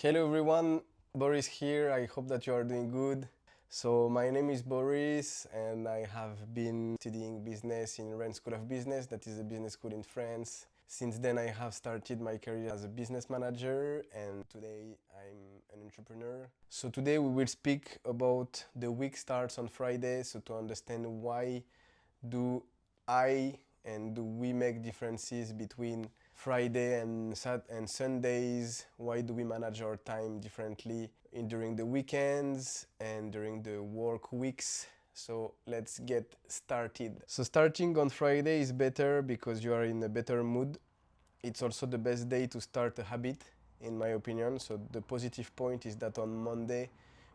Hello everyone, Boris here. I hope that you are doing good. So my name is Boris and I have been studying business in Rennes School of Business, that is a business school in France. Since then I have started my career as a business manager and today I'm an entrepreneur. So today we will speak about the week starts on Friday, so to understand why do I and do we make differences between Friday and Sundays? Why do we manage our time differently during the weekends and during the work weeks? So let's get started. So starting on Friday is better because you are in a better mood. It's also the best day to start a habit, in my opinion. So the positive point is that on Monday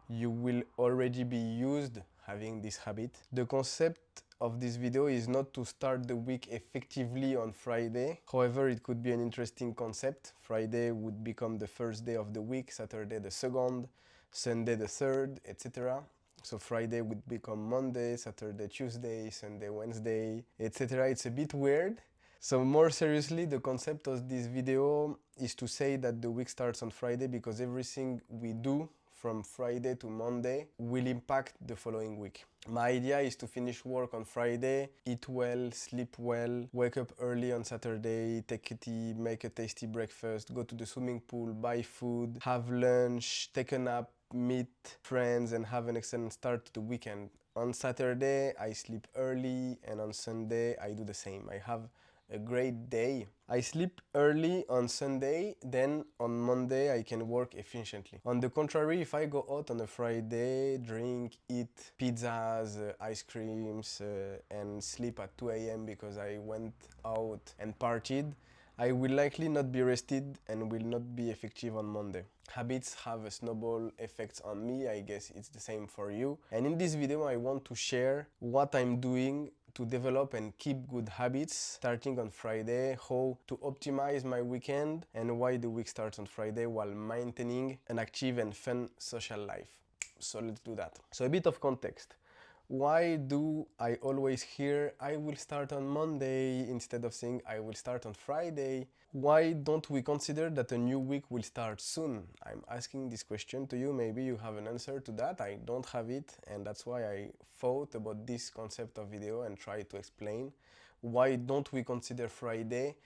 you will already be used having this habit. The concept of this video is not to start the week effectively on Friday. However, it could be an interesting concept. Friday would become the first day of the week, Saturday the second, Sunday the third, etc. So Friday would become Monday, Saturday, Tuesday, Sunday, Wednesday, etc. It's a bit weird. So more seriously, the concept of this video is to say that the week starts on Friday because everything we do from Friday to Monday will impact the following week. My idea is to finish work on Friday, eat well, sleep well, wake up early on Saturday, take a tea, make a tasty breakfast, go to the swimming pool, buy food, have lunch, take a nap, meet friends and have an excellent start to the weekend. On Saturday, I sleep early and on Sunday, I do the same. I have a great day. I sleep early on Sunday, then on Monday I can work efficiently. On the contrary, if I go out on a Friday, drink, eat pizzas, ice creams, and sleep at 2 a.m. because I went out and partied, I will likely not be rested and will not be effective on Monday. Habits have a snowball effect on me, I guess it's the same for you. And in this video I want to share what I'm doing to develop and keep good habits starting on Friday, how to optimize my weekend and why the week starts on Friday while maintaining an active and fun social life. So let's do that. So a bit of context. Why do I always hear I will start on Monday instead of saying I will start on Friday? Why don't we consider that a new week will start soon? I'm asking this question to you, maybe you have an answer to that. I don't have it, and that's why I thought about this concept of video and try to explain. Why don't we consider Friday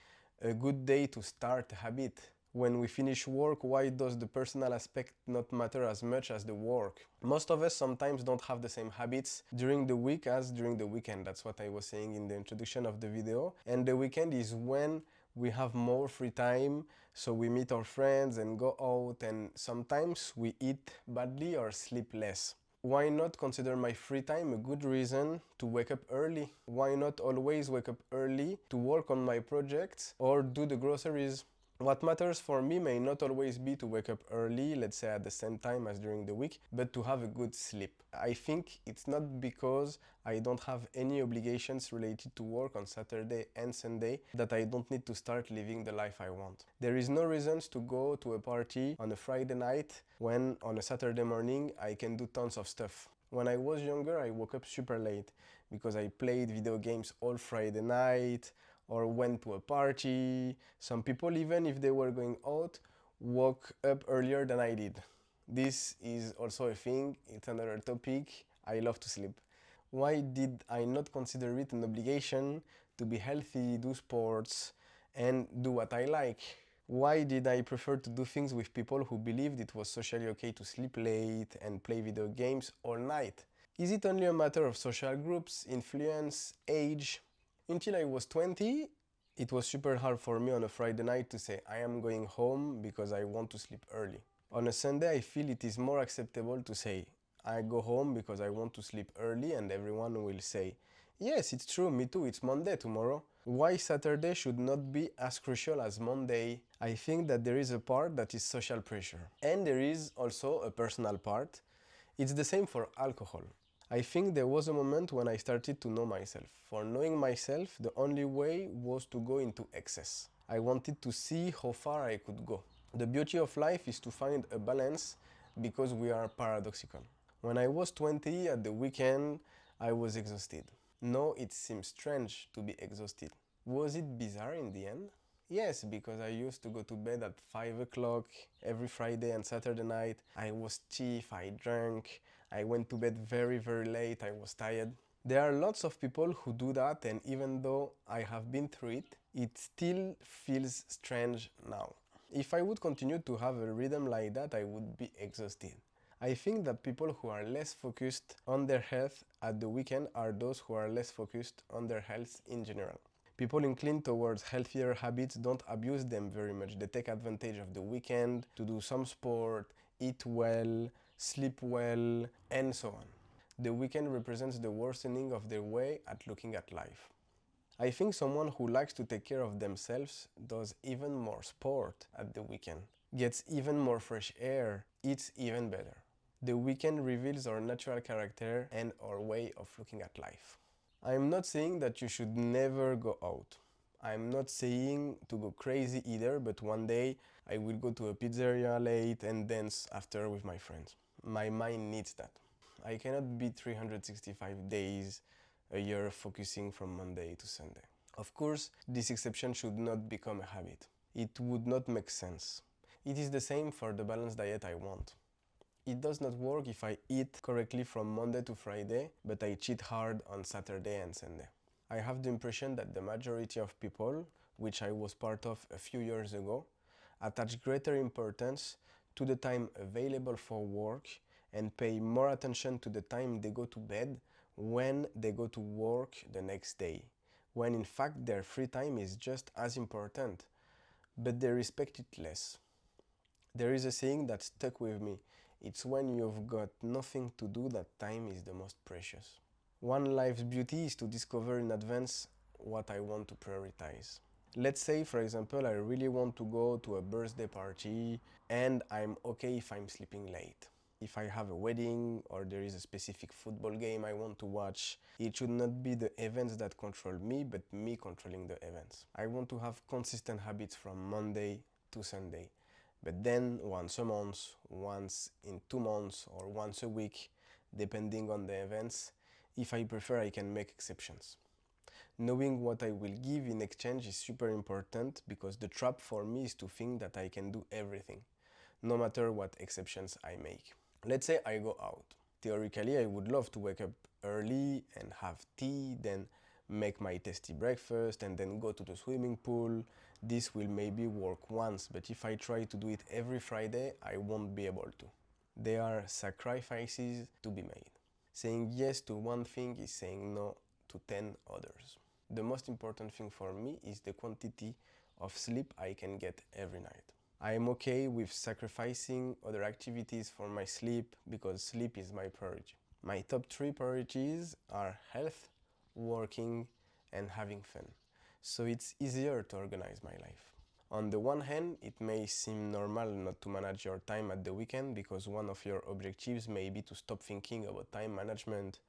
a good day to start a habit? When we finish work, why does the personal aspect not matter as much as the work? Most of us sometimes don't have the same habits during the week as during the weekend. That's what I was saying in the introduction of the video. And the weekend is when we have more free time, so we meet our friends and go out, and sometimes we eat badly or sleep less. Why not consider my free time a good reason to wake up early? Why not always wake up early to work on my projects or do the groceries? What matters for me may not always be to wake up early, let's say at the same time as during the week, but to have a good sleep. I think it's not because I don't have any obligations related to work on Saturday and Sunday that I don't need to start living the life I want. There is no reasons to go to a party on a Friday night when on a Saturday morning I can do tons of stuff. When I was younger, I woke up super late because I played video games all Friday night, or went to a party. Some people, even if they were going out, woke up earlier than I did. This is also a thing, it's another topic. I love to sleep. Why did I not consider it an obligation to be healthy, do sports, and do what I like? Why did I prefer to do things with people who believed it was socially okay to sleep late and play video games all night? Is it only a matter of social groups, influence, age? Until I was 20, it was super hard for me on a Friday night to say I am going home because I want to sleep early. On a Sunday, I feel it is more acceptable to say I go home because I want to sleep early, and everyone will say, yes, it's true, me too, it's Monday tomorrow. Why Saturday should not be as crucial as Monday? I think that there is a part that is social pressure. And there is also a personal part. It's the same for alcohol. I think there was a moment when I started to know myself. For knowing myself, the only way was to go into excess. I wanted to see how far I could go. The beauty of life is to find a balance because we are paradoxical. When I was 20 at the weekend, I was exhausted. Now it seems strange to be exhausted. Was it bizarre in the end? Yes, because I used to go to bed at 5 o'clock every Friday and Saturday night. I was stiff, I drank, I went to bed very, very late, I was tired. There are lots of people who do that, and even though I have been through it, it still feels strange now. If I would continue to have a rhythm like that, I would be exhausted. I think that people who are less focused on their health at the weekend are those who are less focused on their health in general. People inclined towards healthier habits don't abuse them very much. They take advantage of the weekend to do some sport, eat well, sleep well, and so on. The weekend represents the worsening of their way at looking at life. I think someone who likes to take care of themselves does even more sport at the weekend, gets even more fresh air, eats even better. The weekend reveals our natural character and our way of looking at life. I'm not saying that you should never go out. I'm not saying to go crazy either, but one day I will go to a pizzeria late and dance after with my friends. My mind needs that. I cannot be 365 days a year focusing from Monday to Sunday. Of course, this exception should not become a habit. It would not make sense. It is the same for the balanced diet I want. It does not work if I eat correctly from Monday to Friday, but I cheat hard on Saturday and Sunday. I have the impression that the majority of people, which I was part of a few years ago, attach greater importance to the time available for work and pay more attention to the time they go to bed when they go to work the next day, when in fact their free time is just as important, but they respect it less. There is a saying that stuck with me. It's when you've got nothing to do that time is the most precious. One life's beauty is to discover in advance what I want to prioritize. Let's say, for example, I really want to go to a birthday party and I'm okay if I'm sleeping late. If I have a wedding or there is a specific football game I want to watch, it should not be the events that control me, but me controlling the events. I want to have consistent habits from Monday to Sunday. But then once a month, once in 2 months, or once a week, depending on the events, if I prefer, I can make exceptions. Knowing what I will give in exchange is super important because the trap for me is to think that I can do everything, no matter what exceptions I make. Let's say I go out. Theoretically, I would love to wake up early and have tea, then make my tasty breakfast and then go to the swimming pool. This will maybe work once, but if I try to do it every Friday, I won't be able to. There are sacrifices to be made. Saying yes to one thing is saying no to 10 others. The most important thing for me is the quantity of sleep I can get every night. I am okay with sacrificing other activities for my sleep because sleep is my priority. My top 3 priorities are health, working, and having fun. So it's easier to organize my life. On the one hand, it may seem normal not to manage your time at the weekend because one of your objectives may be to stop thinking about time management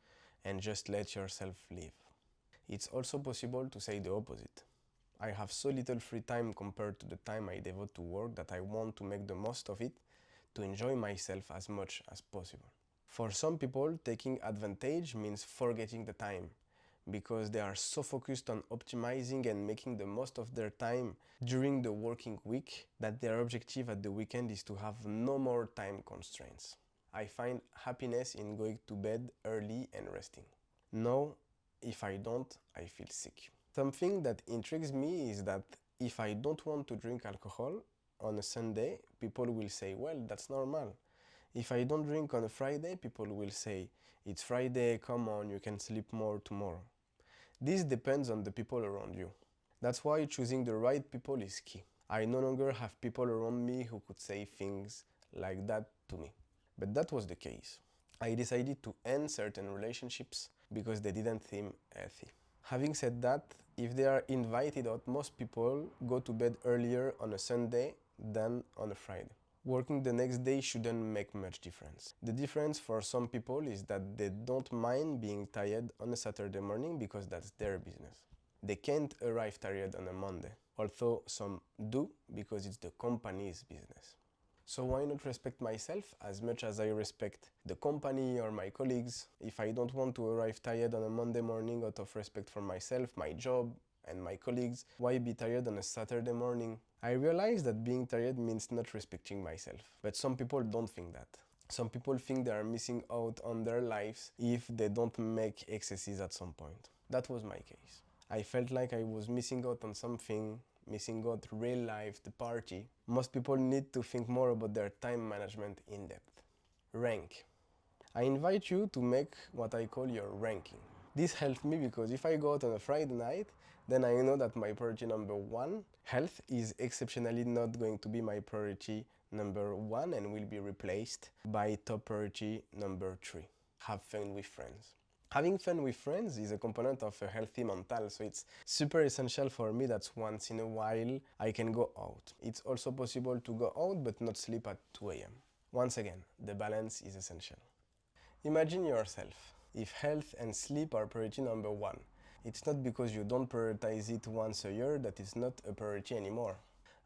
and just let yourself live. It's also possible to say the opposite. I have so little free time compared to the time I devote to work that I want to make the most of it to enjoy myself as much as possible. For some people, taking advantage means forgetting the time because they are so focused on optimizing and making the most of their time during the working week that their objective at the weekend is to have no more time constraints. I find happiness in going to bed early and resting. No, if I don't, I feel sick. Something that intrigues me is that if I don't want to drink alcohol on a Sunday, people will say, well, that's normal. If I don't drink on a Friday, people will say, it's Friday, come on, you can sleep more tomorrow. This depends on the people around you. That's why choosing the right people is key. I no longer have people around me who could say things like that to me. But that was the case. I decided to end certain relationships because they didn't seem healthy. Having said that, if they are invited out, most people go to bed earlier on a Sunday than on a Friday. Working the next day shouldn't make much difference. The difference for some people is that they don't mind being tired on a Saturday morning because that's their business. They can't arrive tired on a Monday, although some do because it's the company's business. So why not respect myself as much as I respect the company or my colleagues? If I don't want to arrive tired on a Monday morning out of respect for myself, my job, and my colleagues, why be tired on a Saturday morning? I realized that being tired means not respecting myself. But some people don't think that. Some people think they are missing out on their lives if they don't make excesses at some point. That was my case. I felt like I was missing out on something, missing out real life, the party. Most people need to think more about their time management in depth. Rank. I invite you to make what I call your ranking. This helped me because if I go out on a Friday night, then I know that my priority number one, health, is exceptionally not going to be my priority number one and will be replaced by top priority number three. Have fun with friends. Having fun with friends is a component of a healthy mental, so it's super essential for me that once in a while I can go out. It's also possible to go out but not sleep at 2 a.m. Once again, the balance is essential. Imagine yourself. If health and sleep are priority number one, it's not because you don't prioritize it once a year that it's not a priority anymore.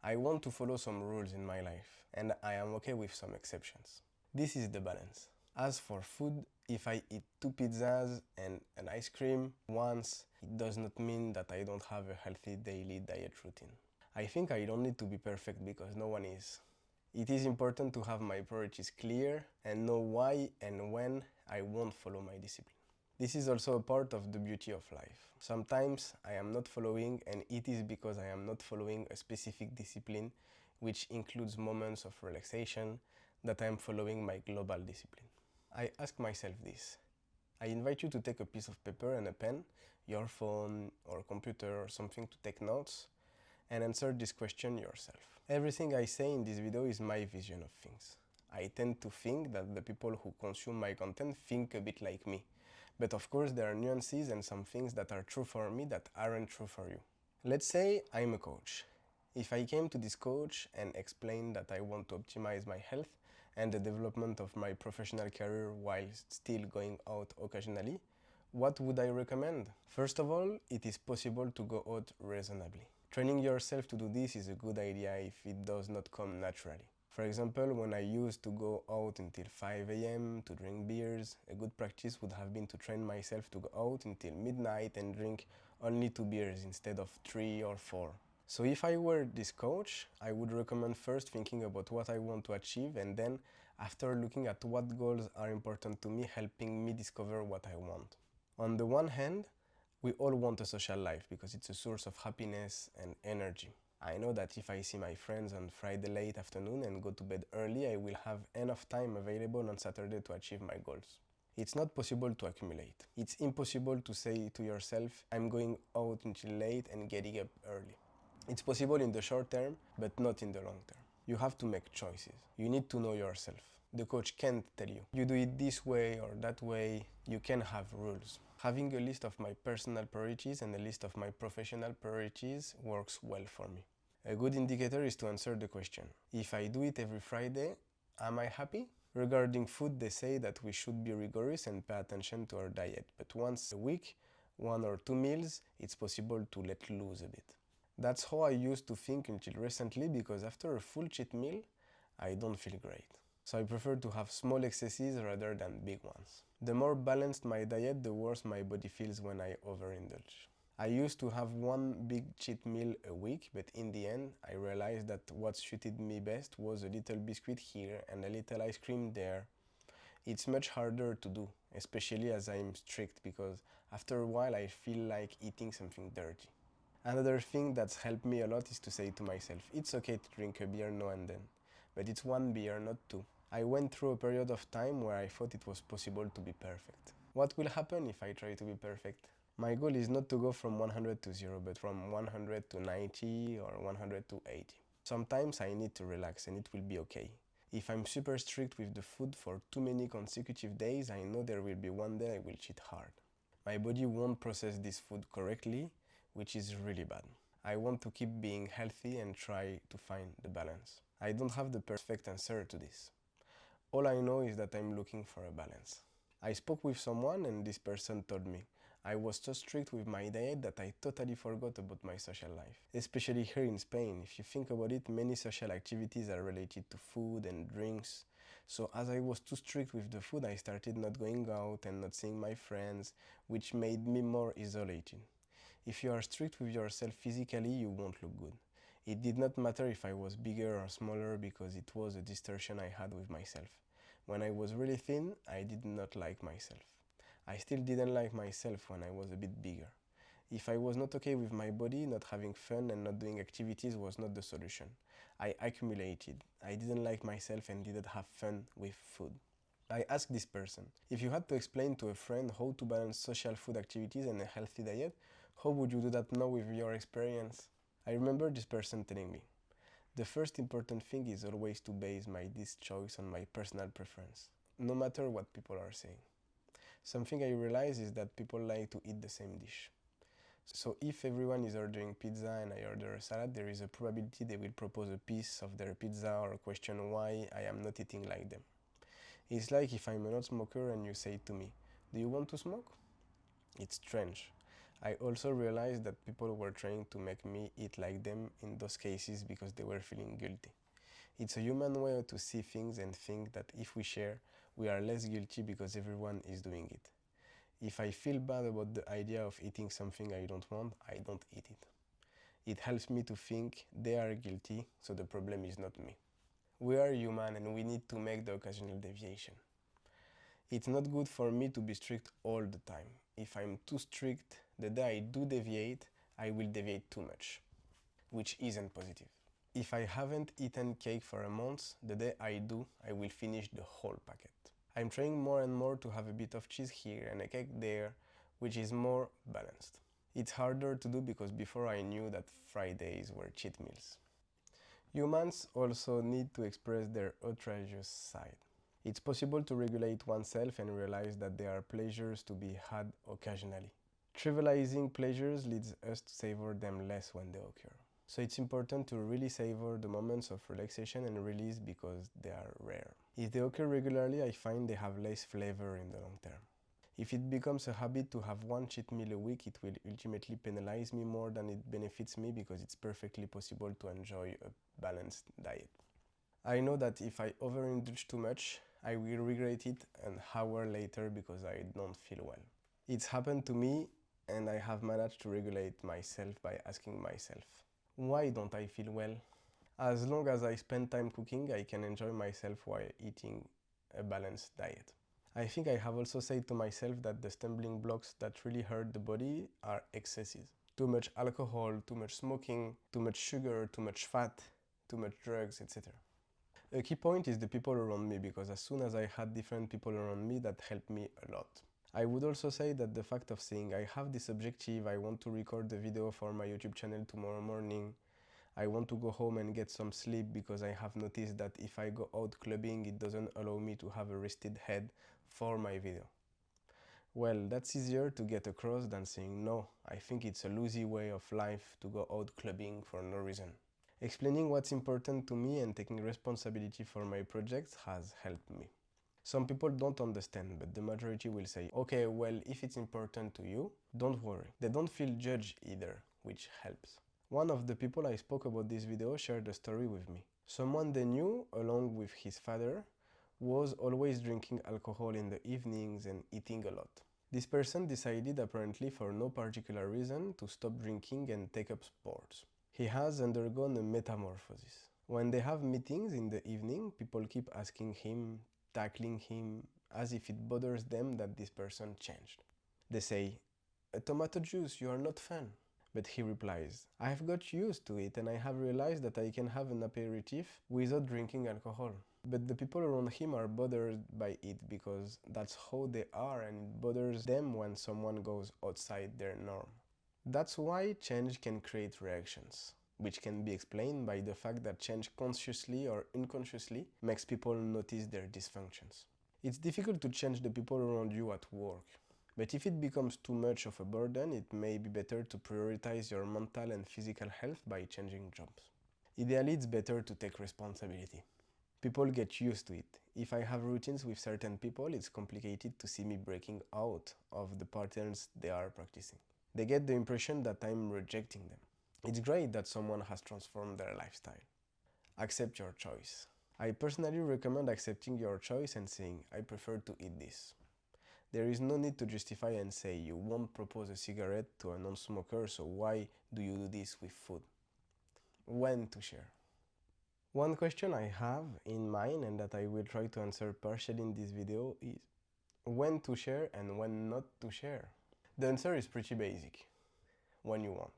I want to follow some rules in my life, and I am okay with some exceptions. This is the balance. As for food, if I eat 2 pizzas and an ice cream once, it does not mean that I don't have a healthy daily diet routine. I think I don't need to be perfect because no one is. It is important to have my priorities clear and know why and when I won't follow my discipline. This is also a part of the beauty of life. Sometimes I am not following, and it is because I am not following a specific discipline, which includes moments of relaxation, that I am following my global discipline. I ask myself this. I invite you to take a piece of paper and a pen, your phone or computer or something, to take notes and answer this question yourself. Everything I say in this video is my vision of things. I tend to think that the people who consume my content think a bit like me. But of course there are nuances and some things that are true for me that aren't true for you. Let's say I'm a coach. If I came to this coach and explained that I want to optimize my health and the development of my professional career while still going out occasionally, what would I recommend? First of all, it is possible to go out reasonably. Training yourself to do this is a good idea if it does not come naturally. For example, when I used to go out until 5 a.m. to drink beers, a good practice would have been to train myself to go out until midnight and drink only 2 beers instead of 3 or 4. So if I were this coach, I would recommend first thinking about what I want to achieve, and then, after looking at what goals are important to me, helping me discover what I want. On the one hand, we all want a social life because it's a source of happiness and energy. I know that if I see my friends on Friday late afternoon and go to bed early, I will have enough time available on Saturday to achieve my goals. It's not possible to accumulate. It's impossible to say to yourself, I'm going out until late and getting up early. It's possible in the short term, but not in the long term. You have to make choices. You need to know yourself. The coach can't tell you, you do it this way or that way. You can have rules. Having a list of my personal priorities and a list of my professional priorities works well for me. A good indicator is to answer the question, if I do it every Friday, am I happy? Regarding food, they say that we should be rigorous and pay attention to our diet, but once a week, 1 or 2 meals, it's possible to let loose a bit. That's how I used to think until recently, because after a full cheat meal, I don't feel great. So I prefer to have small excesses rather than big ones. The more balanced my diet, the worse my body feels when I overindulge. I used to have 1 big cheat meal a week, but in the end, I realized that what suited me best was a little biscuit here and a little ice cream there. It's much harder to do, especially as I'm strict, because after a while I feel like eating something dirty. Another thing that's helped me a lot is to say to myself, it's okay to drink a beer now and then, but it's 1 beer, not 2. I went through a period of time where I thought it was possible to be perfect. What will happen if I try to be perfect? My goal is not to go from 100 to 0, but from 100 to 90 or 100 to 80. Sometimes I need to relax and it will be okay. If I'm super strict with the food for too many consecutive days, I know there will be one day I will cheat hard. My body won't process this food correctly, which is really bad. I want to keep being healthy and try to find the balance. I don't have the perfect answer to this. All I know is that I'm looking for a balance. I spoke with someone and this person told me, I was so strict with my diet that I totally forgot about my social life. Especially here in Spain, if you think about it, many social activities are related to food and drinks. So as I was too strict with the food, I started not going out and not seeing my friends, which made me more isolated. If you are strict with yourself physically, you won't look good. It did not matter if I was bigger or smaller because it was a distortion I had with myself. When I was really thin, I did not like myself. I still didn't like myself when I was a bit bigger. If I was not okay with my body, not having fun and not doing activities was not the solution. I accumulated. I didn't like myself and didn't have fun with food. I asked this person, if you had to explain to a friend how to balance social food activities and a healthy diet, how would you do that now with your experience? I remember this person telling me, the first important thing is always to base my dish choice on my personal preference, no matter what people are saying. Something I realize is that people like to eat the same dish. So if everyone is ordering pizza and I order a salad, there is a probability they will propose a piece of their pizza or question why I am not eating like them. It's like if I'm a non-smoker and you say to me, do you want to smoke? It's strange. I also realized that people were trying to make me eat like them in those cases because they were feeling guilty. It's a human way to see things and think that if we share, we are less guilty because everyone is doing it. If I feel bad about the idea of eating something I don't want, I don't eat it. It helps me to think they are guilty, so the problem is not me. We are human and we need to make the occasional deviation. It's not good for me to be strict all the time. If I'm too strict, the day I do deviate, I will deviate too much, which isn't positive. If I haven't eaten cake for a month, the day I do, I will finish the whole packet. I'm trying more and more to have a bit of cheese here and a cake there, which is more balanced. It's harder to do because before I knew that Fridays were cheat meals. Humans also need to express their outrageous side. It's possible to regulate oneself and realize that there are pleasures to be had occasionally. Trivializing pleasures leads us to savor them less when they occur. So it's important to really savor the moments of relaxation and release because they are rare. If they occur regularly, I find they have less flavor in the long term. If it becomes a habit to have one cheat meal a week, it will ultimately penalize me more than it benefits me because it's perfectly possible to enjoy a balanced diet. I know that if I overindulge too much, I will regret it an hour later because I don't feel well. It's happened to me and I have managed to regulate myself by asking myself, why don't I feel well? As long as I spend time cooking, I can enjoy myself while eating a balanced diet. I think I have also said to myself that the stumbling blocks that really hurt the body are excesses. Too much alcohol, too much smoking, too much sugar, too much fat, too much drugs, etc. A key point is the people around me because as soon as I had different people around me, that helped me a lot. I would also say that the fact of saying I have this objective, I want to record the video for my YouTube channel tomorrow morning, I want to go home and get some sleep because I have noticed that if I go out clubbing, it doesn't allow me to have a rested head for my video. Well, that's easier to get across than saying no. I think it's a loosey way of life to go out clubbing for no reason. Explaining what's important to me and taking responsibility for my projects has helped me. Some people don't understand, but the majority will say, okay, well, if it's important to you, don't worry. They don't feel judged either, which helps. One of the people I spoke about this video shared a story with me. Someone they knew, along with his father, was always drinking alcohol in the evenings and eating a lot. This person decided, apparently for no particular reason, to stop drinking and take up sports. He has undergone a metamorphosis. When they have meetings in the evening, people keep asking him, tackling him, as if it bothers them that this person changed. They say, a tomato juice, you are not fun. But he replies, I have got used to it and I have realized that I can have an aperitif without drinking alcohol. But the people around him are bothered by it because that's how they are and it bothers them when someone goes outside their norm. That's why change can create reactions, which can be explained by the fact that change consciously or unconsciously makes people notice their dysfunctions. It's difficult to change the people around you at work. But if it becomes too much of a burden, it may be better to prioritize your mental and physical health by changing jobs. Ideally, it's better to take responsibility. People get used to it. If I have routines with certain people, it's complicated to see me breaking out of the patterns they are practicing. They get the impression that I'm rejecting them. It's great that someone has transformed their lifestyle. Accept your choice. I personally recommend accepting your choice and saying, I prefer to eat this. There is no need to justify and say you won't propose a cigarette to a non-smoker, so why do you do this with food? When to share? One question I have in mind and that I will try to answer partially in this video is when to share and when not to share. The answer is pretty basic. When you want.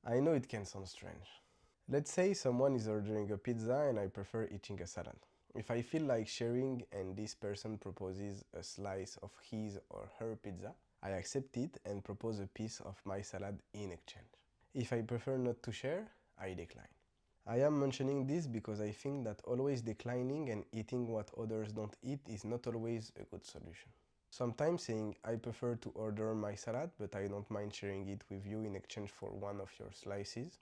I know it can sound strange. Let's say someone is ordering a pizza and I prefer eating a salad. If I feel like sharing and this person proposes a slice of his or her pizza, I accept it and propose a piece of my salad in exchange. If I prefer not to share, I decline. I am mentioning this because I think that always declining and eating what others don't eat is not always a good solution. Sometimes saying I prefer to order my salad but I don't mind sharing it with you in exchange for one of your slices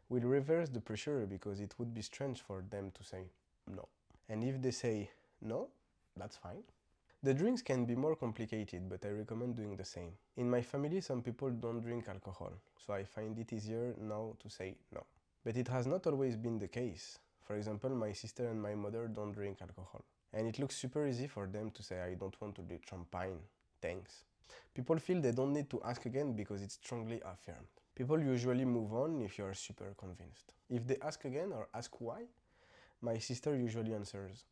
will reverse the pressure because it would be strange for them to say no. And if they say no, that's fine. The drinks can be more complicated, but I recommend doing the same. In my family, some people don't drink alcohol, so I find it easier now to say no. But it has not always been the case. For example, my sister and my mother don't drink alcohol. And it looks super easy for them to say, I don't want to drink champagne, thanks. People feel they don't need to ask again because it's strongly affirmed. People usually move on if you are super convinced. If they ask again or ask why, my sister usually answers,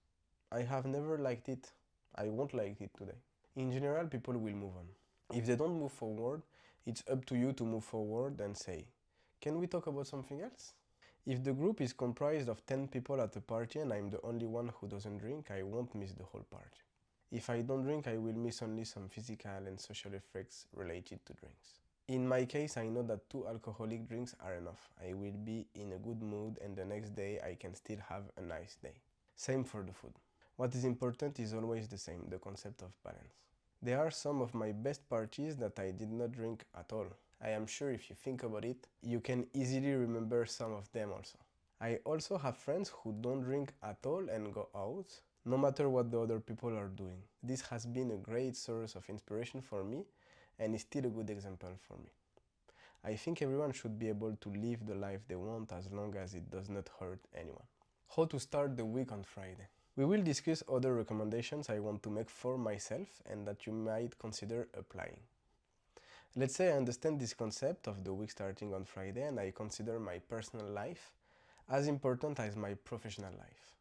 I have never liked it, I won't like it today. In general, people will move on. If they don't move forward, it's up to you to move forward and say, can we talk about something else? If the group is comprised of 10 people at a party and I'm the only one who doesn't drink, I won't miss the whole party. If I don't drink, I will miss only some physical and social effects related to drinks. In my case, I know that 2 alcoholic drinks are enough. I will be in a good mood and the next day I can still have a nice day. Same for the food. What is important is always the same, the concept of balance. There are some of my best parties that I did not drink at all. I am sure if you think about it, you can easily remember some of them also. I also have friends who don't drink at all and go out, no matter what the other people are doing. This has been a great source of inspiration for me and is still a good example for me. I think everyone should be able to live the life they want as long as it does not hurt anyone. How to start the week on Friday. We will discuss other recommendations I want to make for myself and that you might consider applying. Let's say I understand this concept of the week starting on Friday and I consider my personal life as important as my professional life.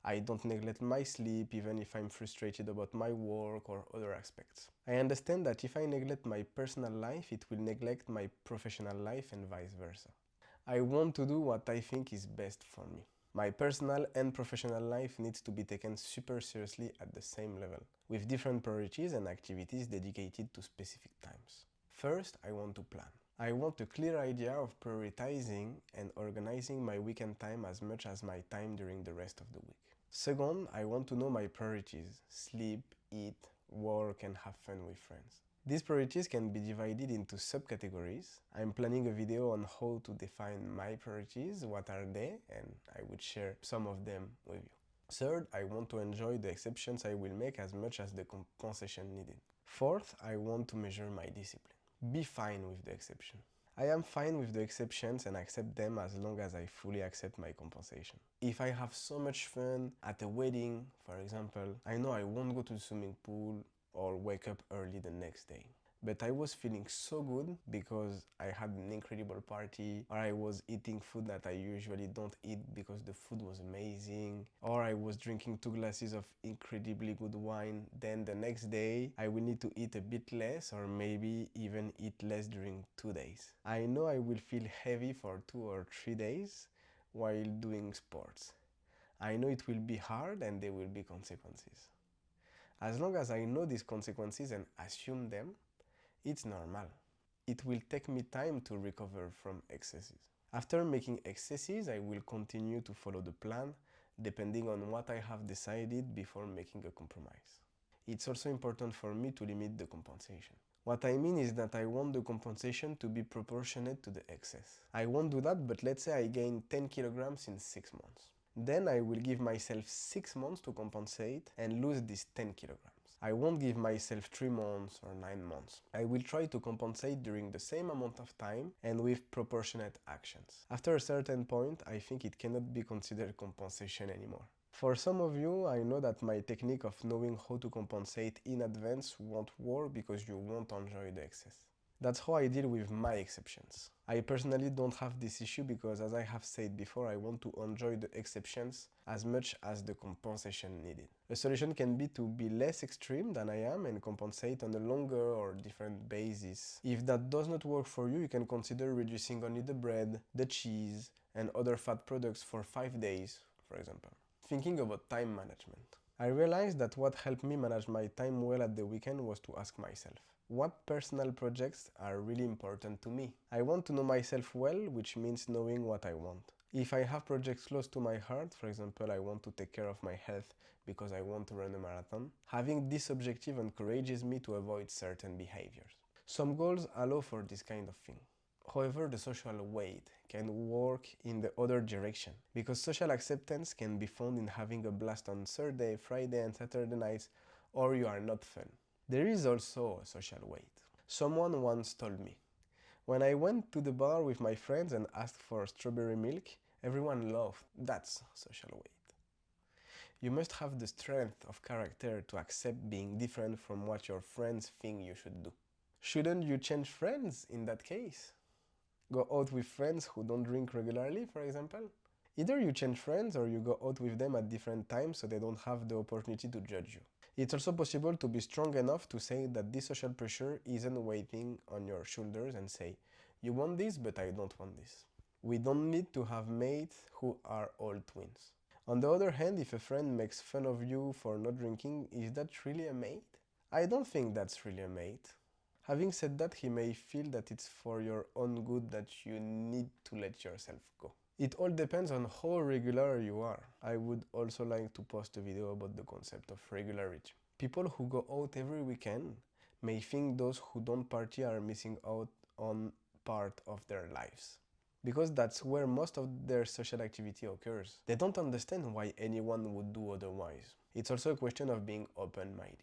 I don't neglect my sleep even if I'm frustrated about my work or other aspects. I understand that if I neglect my personal life, it will neglect my professional life and vice versa. I want to do what I think is best for me. My personal and professional life needs to be taken super seriously at the same level, with different priorities and activities dedicated to specific times. First, I want to plan. I want a clear idea of prioritizing and organizing my weekend time as much as my time during the rest of the week. Second, I want to know my priorities: sleep, eat, work, and have fun with friends. These priorities can be divided into subcategories. I'm planning a video on how to define my priorities, what are they, and I would share some of them with you. Third, I want to enjoy the exceptions I will make as much as the compensation needed. Fourth, I want to measure my discipline. Be fine with the exception. I am fine with the exceptions and accept them as long as I fully accept my compensation. If I have so much fun at a wedding, for example, I know I won't go to the swimming pool or wake up early the next day. But I was feeling so good because I had an incredible party, or I was eating food that I usually don't eat because the food was amazing, or I was drinking 2 glasses of incredibly good wine. Then the next day I will need to eat a bit less or maybe even eat less during 2 days. I know I will feel heavy for 2 or 3 days while doing sports. I know it will be hard and there will be consequences. As long as I know these consequences and assume them, it's normal. It will take me time to recover from excesses. After making excesses, I will continue to follow the plan, depending on what I have decided before making a compromise. It's also important for me to limit the compensation. What I mean is that I want the compensation to be proportionate to the excess. I won't do that, but let's say I gain 10 kilograms in 6 months. Then I will give myself 6 months to compensate and lose these 10 kilograms. I won't give myself 3 months or 9 months. I will try to compensate during the same amount of time and with proportionate actions. After a certain point, I think it cannot be considered compensation anymore. For some of you, I know that my technique of knowing how to compensate in advance won't work because you won't enjoy the excess. That's how I deal with my exceptions. I personally don't have this issue because, as I have said before, I want to enjoy the exceptions as much as the compensation needed. A solution can be to be less extreme than I am and compensate on a longer or different basis. If that does not work for you, you can consider reducing only the bread, the cheese, and other fat products for 5 days, for example. Thinking about time management. I realized that what helped me manage my time well at the weekend was to ask myself, what personal projects are really important to me? I want to know myself well, which means knowing what I want. If I have projects close to my heart, for example, I want to take care of my health because I want to run a marathon, having this objective encourages me to avoid certain behaviors. Some goals allow for this kind of thing. However, the social weight can work in the other direction, because social acceptance can be found in having a blast on Thursday, Friday and Saturday nights, or you are not fun. There is also a social weight. Someone once told me, when I went to the bar with my friends and asked for strawberry milk, everyone laughed. That's social weight. You must have the strength of character to accept being different from what your friends think you should do. Shouldn't you change friends in that case? Go out with friends who don't drink regularly, for example? Either you change friends or you go out with them at different times so they don't have the opportunity to judge you. It's also possible to be strong enough to say that this social pressure isn't weighing on your shoulders and say, you want this, but I don't want this. We don't need to have mates who are all twins. On the other hand, if a friend makes fun of you for not drinking, is that really a mate? I don't think that's really a mate. Having said that, he may feel that it's for your own good that you need to let yourself go. It all depends on how regular you are. I would also like to post a video about the concept of regularity. People who go out every weekend may think those who don't party are missing out on part of their lives, because that's where most of their social activity occurs. They don't understand why anyone would do otherwise. It's also a question of being open-minded.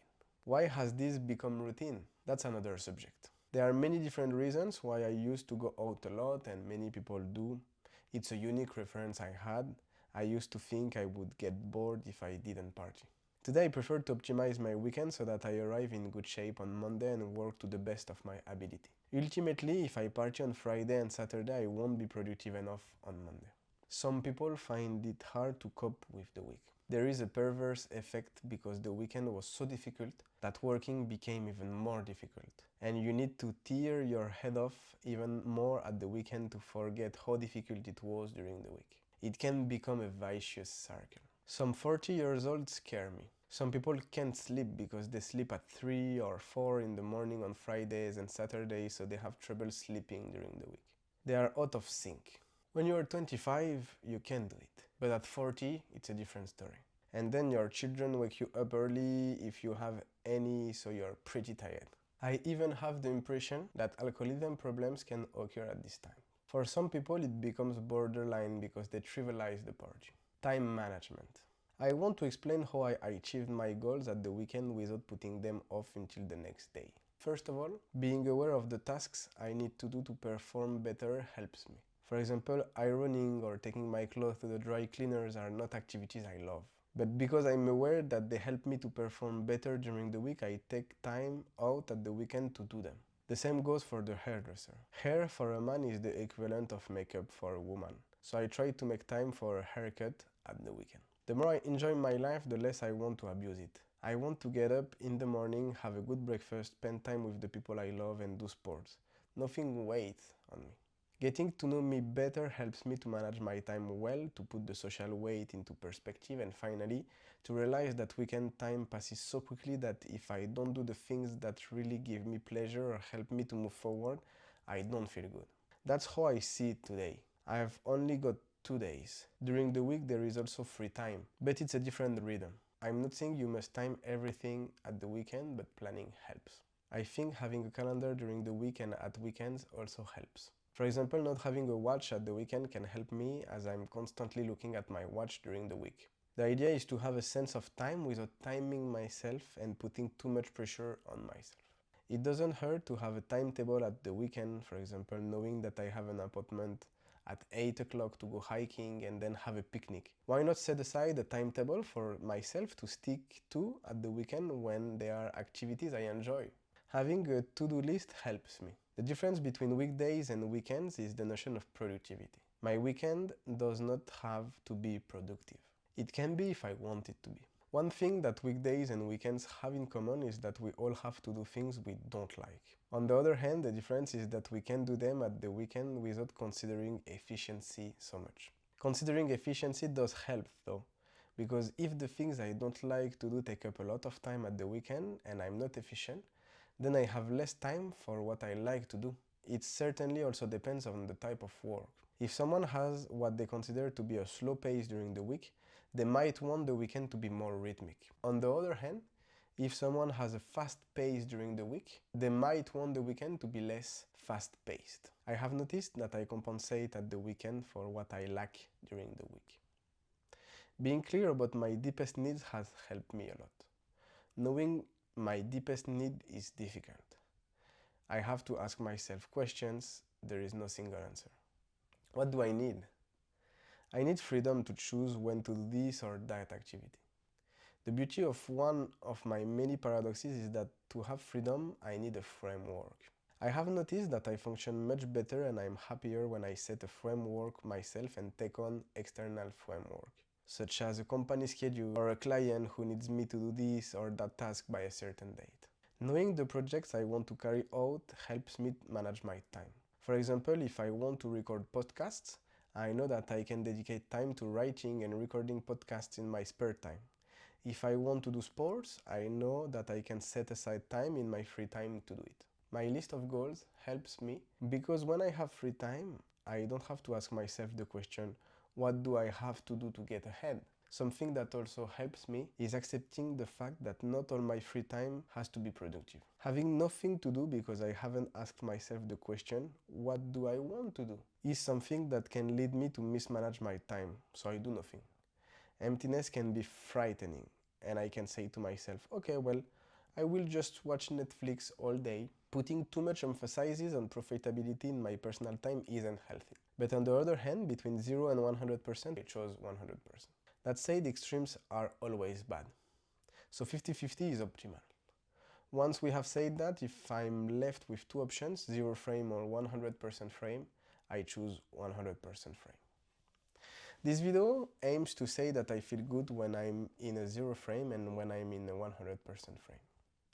Why has this become routine? That's another subject. There are many different reasons why I used to go out a lot, and many people do. It's a unique reference I had. I used to think I would get bored if I didn't party. Today I prefer to optimize my weekend so that I arrive in good shape on Monday and work to the best of my ability. Ultimately, if I party on Friday and Saturday, I won't be productive enough on Monday. Some people find it hard to cope with the week. There is a perverse effect because the weekend was so difficult that working became even more difficult. And you need to tear your head off even more at the weekend to forget how difficult it was during the week. It can become a vicious circle. Some 40 years old scare me. Some people can't sleep because they sleep at 3 or 4 in the morning on Fridays and Saturdays, so they have trouble sleeping during the week. They are out of sync. When you are 25, you can do it. But at 40, it's a different story. And then your children wake you up early if you have any, so you're pretty tired. I even have the impression that alcoholism problems can occur at this time. For some people, it becomes borderline because they trivialize the party. Time management. I want to explain how I achieved my goals at the weekend without putting them off until the next day. First of all, being aware of the tasks I need to do to perform better helps me. For example, ironing or taking my clothes to the dry cleaners are not activities I love. But because I'm aware that they help me to perform better during the week, I take time out at the weekend to do them. The same goes for the hairdresser. Hair for a man is the equivalent of makeup for a woman. So I try to make time for a haircut at the weekend. The more I enjoy my life, the less I want to abuse it. I want to get up in the morning, have a good breakfast, spend time with the people I love and do sports. Nothing weighs on me. Getting to know me better helps me to manage my time well, to put the social weight into perspective, and finally, to realize that weekend time passes so quickly that if I don't do the things that really give me pleasure or help me to move forward, I don't feel good. That's how I see it today. I have only got 2 days. During the week there is also free time, but it's a different rhythm. I'm not saying you must time everything at the weekend, but planning helps. I think having a calendar during the week and at weekends also helps. For example, not having a watch at the weekend can help me as I'm constantly looking at my watch during the week. The idea is to have a sense of time without timing myself and putting too much pressure on myself. It doesn't hurt to have a timetable at the weekend, for example, knowing that I have an appointment at 8 o'clock to go hiking and then have a picnic? Why not set aside a timetable for myself to stick to at the weekend when there are activities I enjoy? Having a to-do list helps me. The difference between weekdays and weekends is the notion of productivity. My weekend does not have to be productive. It can be if I want it to be. One thing that weekdays and weekends have in common is that we all have to do things we don't like. On the other hand, the difference is that we can do them at the weekend without considering efficiency so much. Considering efficiency does help though, because if the things I don't like to do take up a lot of time at the weekend and I'm not efficient, then I have less time for what I like to do. It certainly also depends on the type of work. If someone has what they consider to be a slow pace during the week, they might want the weekend to be more rhythmic. On the other hand, if someone has a fast pace during the week, they might want the weekend to be less fast-paced. I have noticed that I compensate at the weekend for what I lack during the week. Being clear about my deepest needs has helped me a lot. Knowing my deepest need is difficult. I have to ask myself questions. There is no single answer. What do I need? I need freedom to choose when to do this or that activity. The beauty of one of my many paradoxes is that to have freedom, I need a framework. I have noticed that I function much better and I'm happier when I set a framework myself and take on external framework, such as a company schedule or a client who needs me to do this or that task by a certain date. Knowing the projects I want to carry out helps me manage my time. For example, if I want to record podcasts, I know that I can dedicate time to writing and recording podcasts in my spare time. If I want to do sports, I know that I can set aside time in my free time to do it. My list of goals helps me because when I have free time, I don't have to ask myself the question, what do I have to do to get ahead? Something that also helps me is accepting the fact that not all my free time has to be productive. Having nothing to do because I haven't asked myself the question, what do I want to do? Is something that can lead me to mismanage my time, so I do nothing. Emptiness can be frightening, and I can say to myself, okay, well, I will just watch Netflix all day. Putting too much emphasis on profitability in my personal time isn't healthy. But on the other hand, between 0 and 100%, I chose 100%. That said, extremes are always bad. So 50-50 is optimal. Once we have said that, if I'm left with two options, 0 frame or 100% frame, I choose 100% frame. This video aims to say that I feel good when I'm in a 0 frame and when I'm in a 100% frame.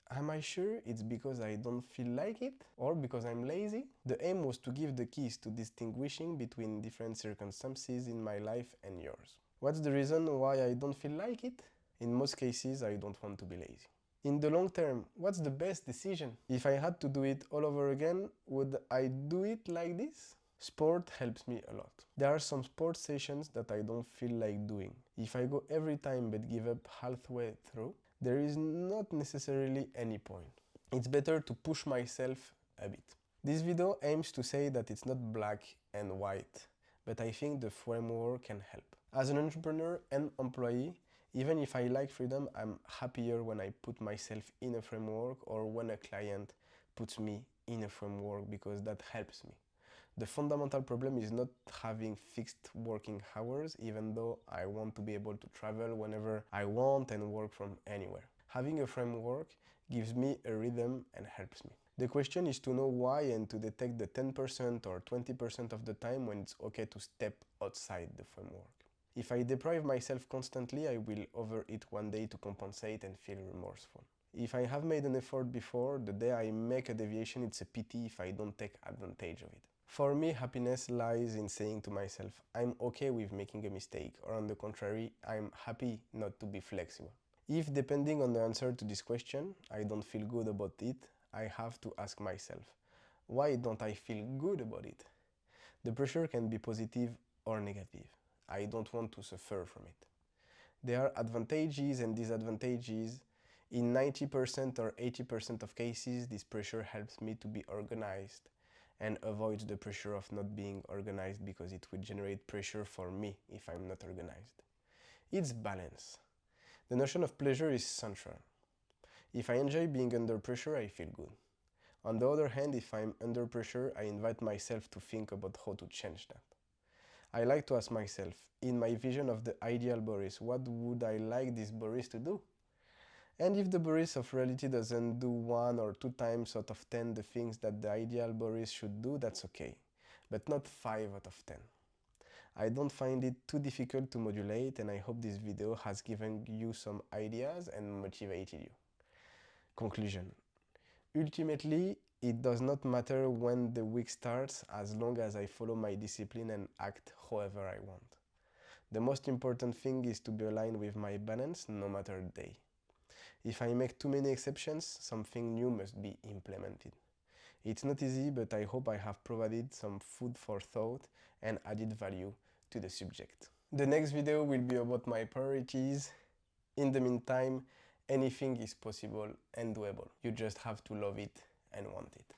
Am I sure it's because I don't feel like it or because I'm lazy? The aim was to give the keys to distinguishing between different circumstances in my life and yours. What's the reason why I don't feel like it? In most cases, I don't want to be lazy. In the long term, what's the best decision? If I had to do it all over again, would I do it like this? Sport helps me a lot. There are some sport sessions that I don't feel like doing. If I go every time but give up halfway through, there is not necessarily any point. It's better to push myself a bit. This video aims to say that it's not black and white, but I think the framework can help. As an entrepreneur and employee, even if I like freedom, I'm happier when I put myself in a framework or when a client puts me in a framework because that helps me. The fundamental problem is not having fixed working hours, even though I want to be able to travel whenever I want and work from anywhere. Having a framework gives me a rhythm and helps me. The question is to know why and to detect the 10% or 20% of the time when it's okay to step outside the framework. If I deprive myself constantly, I will overeat one day to compensate and feel remorseful. If I have made an effort before, the day I make a deviation, it's a pity if I don't take advantage of it. For me, happiness lies in saying to myself, I'm okay with making a mistake, or on the contrary, I'm happy not to be flexible. If, depending on the answer to this question, I don't feel good about it, I have to ask myself, why don't I feel good about it? The pressure can be positive or negative. I don't want to suffer from it. There are advantages and disadvantages. In 90% or 80% of cases, this pressure helps me to be organized and avoid the pressure of not being organized because it would generate pressure for me if I'm not organized. It's balance. The notion of pleasure is central. If I enjoy being under pressure, I feel good. On the other hand, if I'm under pressure, I invite myself to think about how to change that. I like to ask myself, in my vision of the ideal Boris, what would I like this Boris to do? And if the Boris of reality doesn't do 1 or 2 times out of 10 the things that the ideal Boris should do, that's okay. But not 5 out of 10. I don't find it too difficult to modulate, and I hope this video has given you some ideas and motivated you. Conclusion. Ultimately, it does not matter when the week starts as long as I follow my discipline and act however I want. The most important thing is to be aligned with my balance no matter the day. If I make too many exceptions, something new must be implemented. It's not easy, but I hope I have provided some food for thought and added value to the subject. The next video will be about my priorities. In the meantime, anything is possible and doable. You just have to love it and want it.